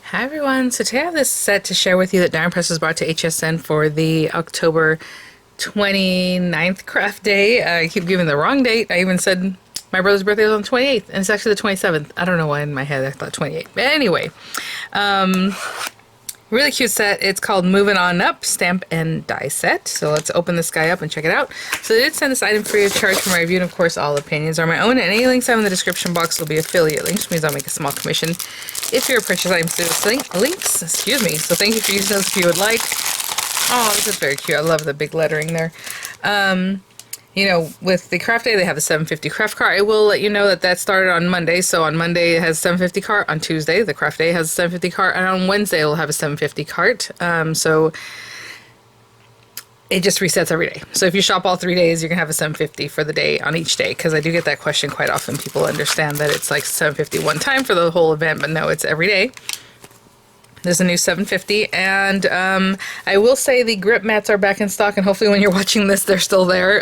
Hi everyone, so today I have this set to share with you that Darren Press was brought to HSN for the October 29th craft day. I keep giving the wrong date. I even said my brother's birthday was on the 28th and it's actually the 27th. I don't know why in my head I thought 28th. But anyway, really cute set. It's called Moving On Up Stamp and Die Set. So let's open this guy up and check it out. So they did send this item free of charge for my review, and of course all opinions are my own, and any links I have in the description box will be affiliate links, which means I'll make a small commission if you're a purchase item through the links. Excuse me. So thank you for using those if you would like. Oh, this is very cute. I love the big lettering there. You know, with the craft day, they have the 750 craft cart. I will let you know that that started on Monday. So on Monday, it has 750 cart. On Tuesday, the craft day has a 750 cart. And on Wednesday, it'll have a 750 cart. So it just resets every day. So if you shop all 3 days, you're going to have a 750 for the day on each day. Because I do get that question quite often. People understand that it's like 750 one time for the whole event. But no, it's every day. There's a new 750, and I will say the grip mats are back in stock, and hopefully when you're watching this, they're still there.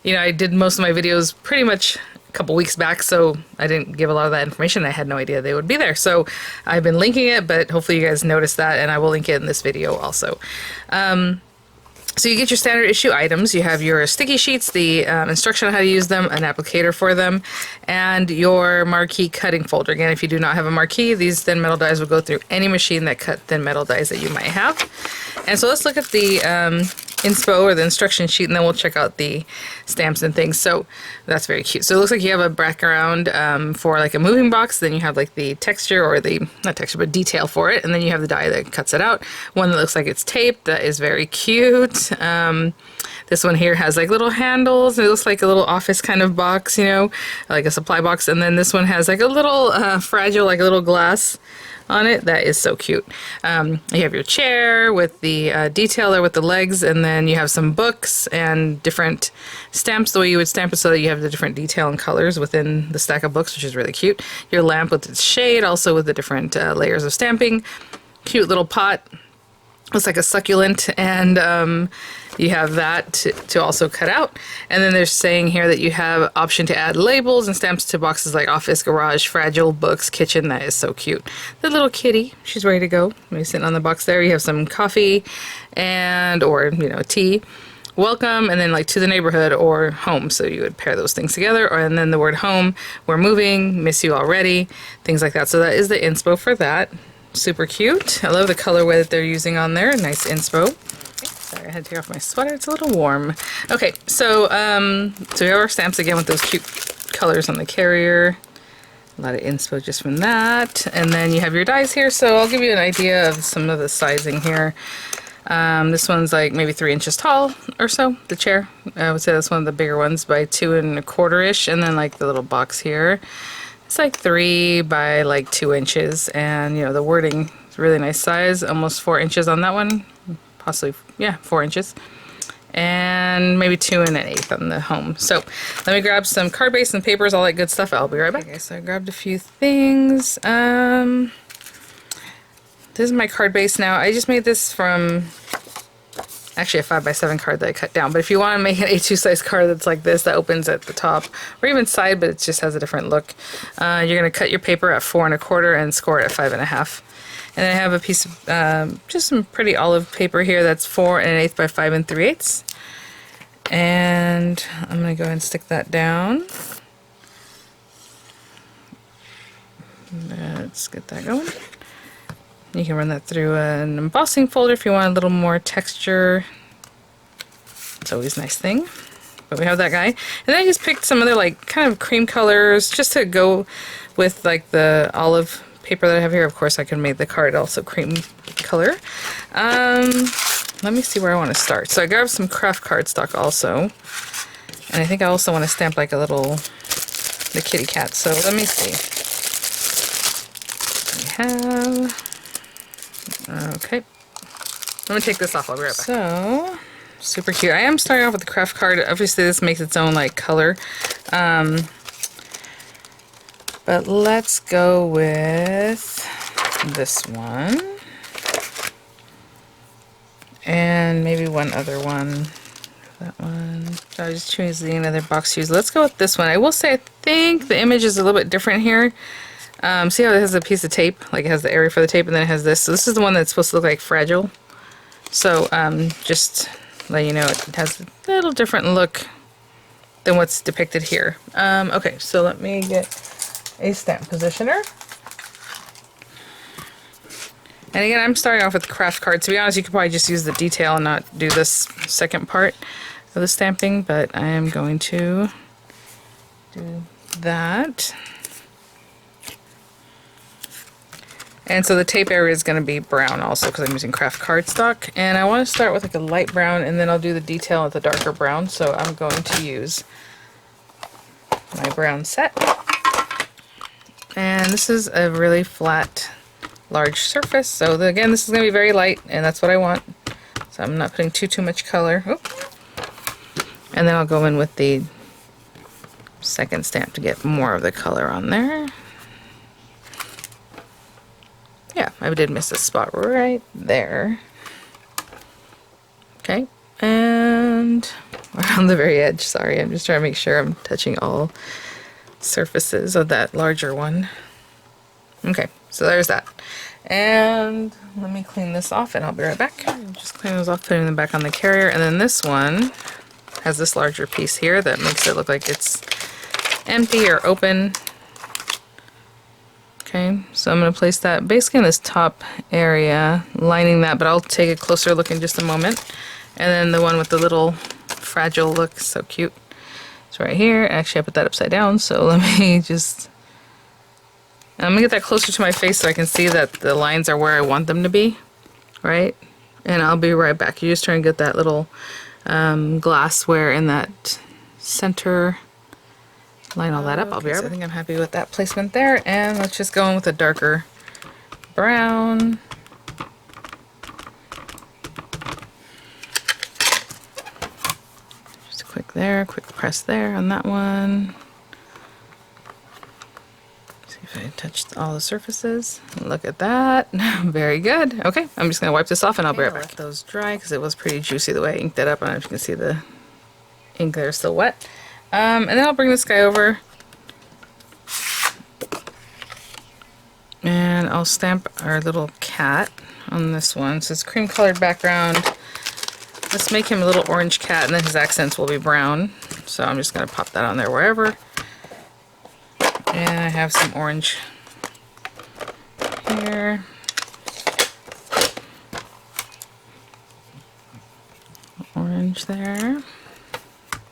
You know, I did most of my videos pretty much a couple weeks back, so I didn't give a lot of that information. I had no idea they would be there, so I've been linking it, but hopefully you guys noticed that, and I will link it in this video also. So you get your standard issue items. You have your sticky sheets, the instruction on how to use them, an applicator for them, and your marquee cutting folder. Again, if you do not have a marquee, these thin metal dies will go through any machine that cut thin metal dies that you might have. And so let's look at the inspo or the instruction sheet, and then we'll check out the stamps and things. So that's very cute. So it looks like you have a background for like a moving box, then you have like the texture, or the, not texture, but detail for it, and then you have the die that cuts it out. One that looks like it's taped, that is very cute. This one here has like little handles. It looks like a little office kind of box, you know, like a supply box. And then this one has like a little fragile, like a little glass on it. That is so cute. You have your chair with the detailer with the legs, and then you have some books and different stamps the way you would stamp it, so that you have the different detail and colors within the stack of books, which is really cute. Your lamp with its shade, also with the different layers of stamping. Cute little pot. Looks like a succulent, and you have that to also cut out. And then they're saying here that you have option to add labels and stamps to boxes like office, garage, fragile, books, kitchen. That is so cute. The little kitty, she's ready to go. Maybe sitting on the box there. You have some coffee and, or, you know, tea. Welcome, and then like to the neighborhood or home. So you would pair those things together, or and then the word home, we're moving, miss you already, things like that. So that is the inspo for that. Super cute. I love the colorway that they're using on there. Nice inspo. Okay, sorry, I had to take off my sweater. It's a little warm. Okay, so so we have our stamps again with those cute colors on the carrier. A lot of inspo just from that. And then you have your dies here. So I'll give you an idea of some of the sizing here. This one's like maybe 3 inches tall or so, the chair. I would say that's one of the bigger ones, by 2 1/4-ish. And then like the little box here, it's like 3 by like 2 inches, and you know the wording is really nice size, almost 4 inches on that one, possibly, yeah, 4 inches, and maybe 2 1/8 on the home. So let me grab some card base and papers, all that good stuff. I'll be right back. Okay, so I grabbed a few things. This is my card base now. I just made this from actually a 5x7 card that I cut down, but if you want to make an A2 size card that's like this, that opens at the top or even side, but it just has a different look, you're going to cut your paper at 4 1/4 and score it at 5 1/2. And I have a piece of just some pretty olive paper here that's 4 1/8 by 5 3/8, and I'm going to go ahead and stick that down. Let's get that going. You can run that through an embossing folder if you want a little more texture. It's always a nice thing. But we have that guy. And then I just picked some other like kind of cream colors just to go with like the olive paper that I have here. Of course I can make the card also cream color. Let me see where I want to start. So I grabbed some craft cardstock also. And I think I also want to stamp like a little, the kitty cat. So let me see. We have... Okay, let me take this off. I'll be right back. So, super cute. I am starting off with the craft card. Obviously, this makes its own like color. But let's go with this one. And maybe one other one. That one. So I just choose the another box use. Let's go with this one. I will say I think the image is a little bit different here. See how it has a piece of tape? Like it has the area for the tape, and then it has this. So this is the one that's supposed to look like fragile. So just let you know, it has a little different look than what's depicted here. Okay, so let me get a stamp positioner. And again, I'm starting off with the craft card. To be honest, you could probably just use the detail and not do this second part of the stamping, but I am going to do that. And so the tape area is going to be brown also because I'm using craft cardstock. And I want to start with like a light brown, and then I'll do the detail with a darker brown. So I'm going to use my brown set. And this is a really flat, large surface. So again, this is going to be very light, and that's what I want. So I'm not putting too much color. Oop. And then I'll go in with the second stamp to get more of the color on there. Yeah, I did miss a spot right there. Okay, and around the very edge, sorry, I'm just trying to make sure I'm touching all surfaces of that larger one. Okay, so there's that. And let me clean this off and I'll be right back. Just clean those off, putting them back on the carrier. And then this one has this larger piece here that makes it look like it's empty or open. Okay, so I'm going to place that basically in this top area, lining that, but I'll take a closer look in just a moment. And then the one with the little fragile look, so cute. It's right here. Actually, I put that upside down, so let me just... I'm going to get that closer to my face so I can see that the lines are where I want them to be, right? And I'll be right back. You just try and get that little glassware in that center. Line all that up. I'll be right back. I think I'm happy with that placement there, and let's just go in with a darker brown. Just a quick there, quick press there on that one. See if I touched all the surfaces. Look at that. Very good. Okay, I'm just going to wipe this off and I'll be right back. Let those dry because it was pretty juicy the way I inked that up. I don't know if you can see the ink there still wet. And then I'll bring this guy over and I'll stamp our little cat on this one. So it's cream colored background. Let's make him a little orange cat, and then his accents will be brown. So I'm just going to pop that on there wherever. And I have some orange here. Orange there.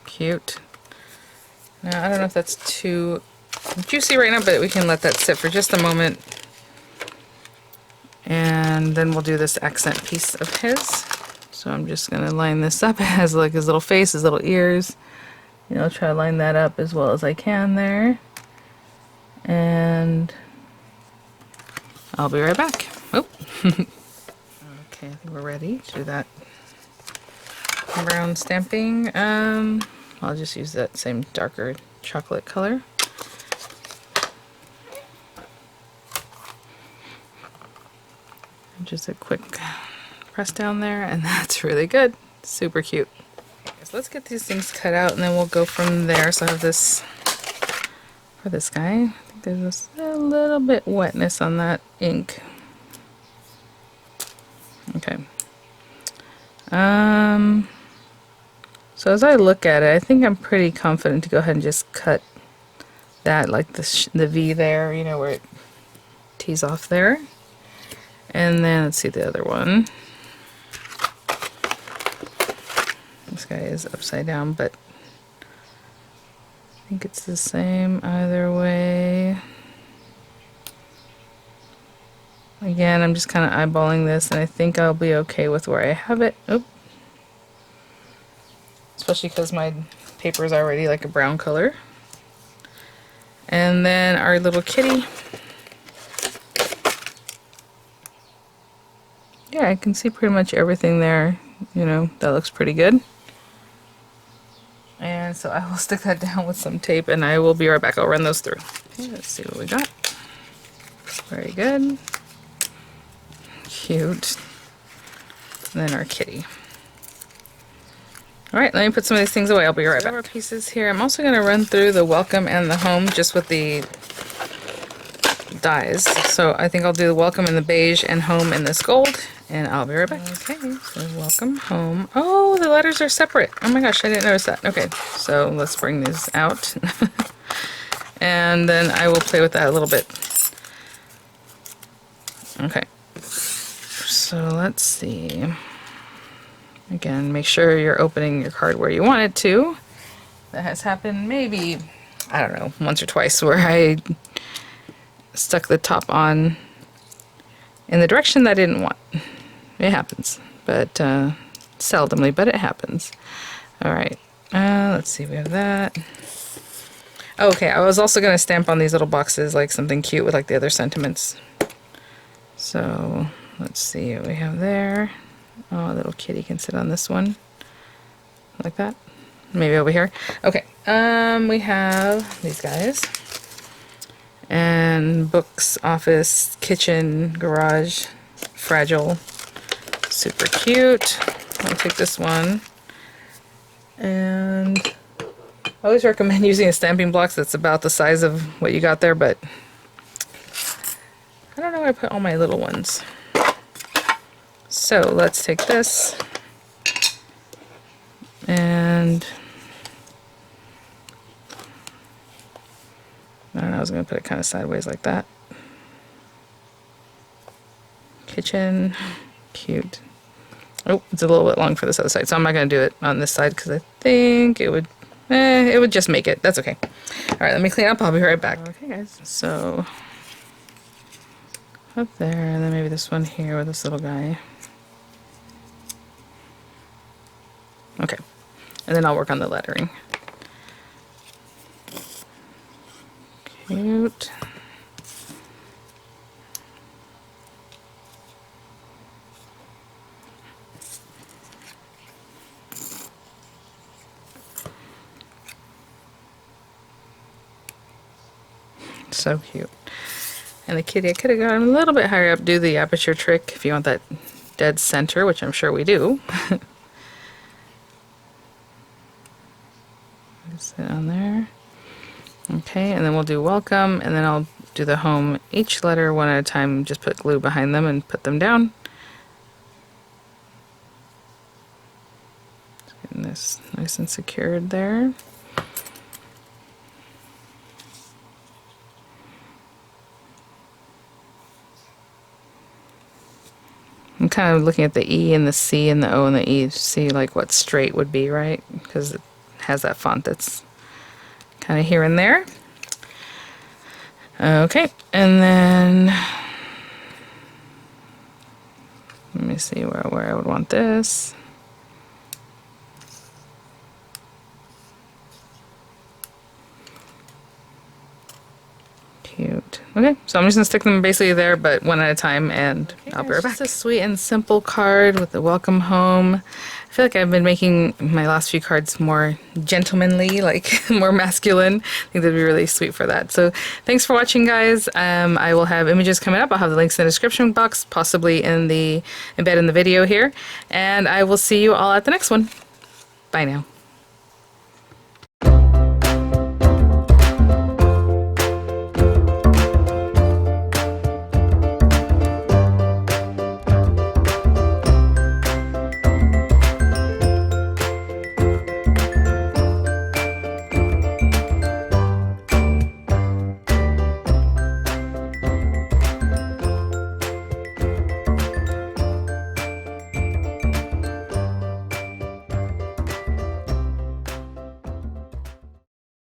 Cute. Now, I don't know if that's too juicy right now, but we can let that sit for just a moment. And then we'll do this accent piece of his. So I'm just going to line this up. It has like his little face, his little ears. You know, try to line that up as well as I can there. And I'll be right back. Oh. Okay, I think we're ready to do that brown stamping. I'll just use that same darker chocolate color. Just a quick press down there, and that's really good. Super cute. Okay, so let's get these things cut out, and then we'll go from there. So I have this for this guy. I think there's just a little bit wetness on that ink. Okay. So as I look at it, I think I'm pretty confident to go ahead and just cut that, like the V there, you know, where it tees off there. And then let's see the other one. This guy is upside down, but I think it's the same either way. Again, I'm just kind of eyeballing this, and I think I'll be okay with where I have it. Oop. Especially because my paper is already like a brown color. And then our little kitty. Yeah, I can see pretty much everything there. You know, that looks pretty good. And so I will stick that down with some tape, and I will be right back. I'll run those through. Okay, let's see what we got. Very good. Cute. And then our kitty. Alright, let me put some of these things away. I'll be right back. Pieces here. I'm also going to run through the welcome and the home just with the dies. So I think I'll do the welcome in the beige and home in this gold, and I'll be right back. Okay, so welcome home. Oh, the letters are separate. Oh my gosh, I didn't notice that. Okay, so let's bring these out. And then I will play with that a little bit. Okay, so let's see. Again, make sure you're opening your card where you want it to. That has happened maybe, I don't know, once or twice where I stuck the top on in the direction that I didn't want. It happens, but seldomly, but it happens. All right, let's see, we have that. Oh, okay, I was also going to stamp on these little boxes like something cute with like the other sentiments. So let's see what we have there. Oh, a little kitty can sit on this one like that. Maybe over here. Okay, we have these guys. And books, office, kitchen, garage, fragile, super cute. I'll take this one. And I always recommend using a stamping block that's about the size of what you got there, but I don't know where I put all my little ones. So let's take this and I don't know, I was going to put it kind of sideways like that. Kitchen, cute. Oh, it's a little bit long for this other side, so I'm not going to do it on this side because I think it would just make it. That's okay. All right, let me clean up. I'll be right back. Okay, guys. So up there, and then maybe this one here with this little guy. Okay, and then I'll work on the lettering. Cute. So cute. And the kitty, I could have gone a little bit higher up, do the aperture trick if you want that dead center, which I'm sure we do. Sit on there. Okay, and then we'll do welcome, and then I'll do the home, each letter one at a time, just put glue behind them and put them down. Just getting this nice and secured there. I'm kind of looking at the E and the C and the O and the E to see like what straight would be, right? Because it has that font that's kind of here and there. Okay, and then let me see where I would want this. Cute. Okay, so I'm just gonna stick them basically there, but one at a time, and okay, I'll be right back. Just a sweet and simple card with the welcome home. I feel like I've been making my last few cards more gentlemanly, like more masculine. I think that'd be really sweet for that. So thanks for watching, guys. I will have images coming up. I'll have the links in the description box, possibly in the embed in the video here, and I will see you all at the next one. Bye now.